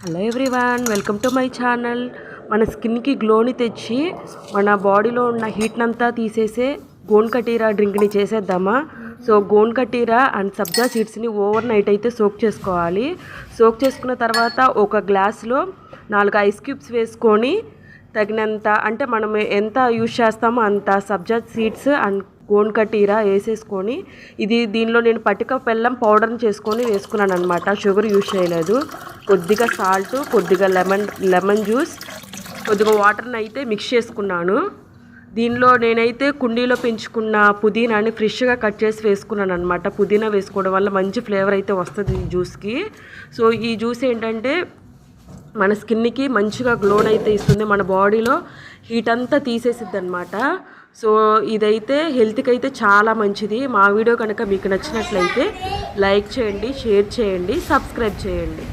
Hello everyone, welcome to my channel. మన స్కిన్కి గ్లోని తెచ్చి మన బాడీలో ఉన్న హీట్నంతా తీసేసే గోన్ కటీరా డ్రింక్ని చేసేద్దామా. సో గోన్ కటీరా అండ్ సబ్జా సీడ్స్ని ఓవర్ నైట్ అయితే సోక్ చేసుకోవాలి. సోక్ చేసుకున్న తర్వాత ఒక గ్లాస్లో 4 ఐస్ క్యూబ్స్ వేసుకొని తగినంత, అంటే మనం ఎంత యూజ్ చేస్తామో అంత సబ్జా సీడ్స్ అండ్ గోన్ కటీరా వేసేసుకొని, దీనిలో నేను పటిక బెల్లం పౌడర్ని చేసుకొని వేసుకున్నాను అనమాట. షుగర్ యూజ్ చేయలేదు. కొద్దిగా సాల్ట్, కొద్దిగా లెమన్ జ్యూస్, కొద్దిగా వాటర్ని అయితే మిక్స్ చేసుకున్నాను. దీనిలో నేనైతే కుండీలో పెంచుకున్న పుదీనాని ఫ్రెష్గా కట్ చేసి వేసుకున్నాను అనమాట. పుదీనా వేసుకోవడం వల్ల మంచి ఫ్లేవర్ అయితే వస్తుంది ఈ జ్యూస్కి. సో ఈ జ్యూస్ ఏంటంటే మన స్కిన్కి మంచిగా గ్లోన్ అయితే ఇస్తుంది, మన బాడీలో హీట్ అంతా తీసేసిద్ది అనమాట. సో ఇదైతే హెల్త్కి అయితే చాలా మంచిది. మా వీడియో కనుక మీకు నచ్చినట్లయితే లైక్ చేయండి, షేర్ చేయండి, సబ్స్క్రైబ్ చేయండి.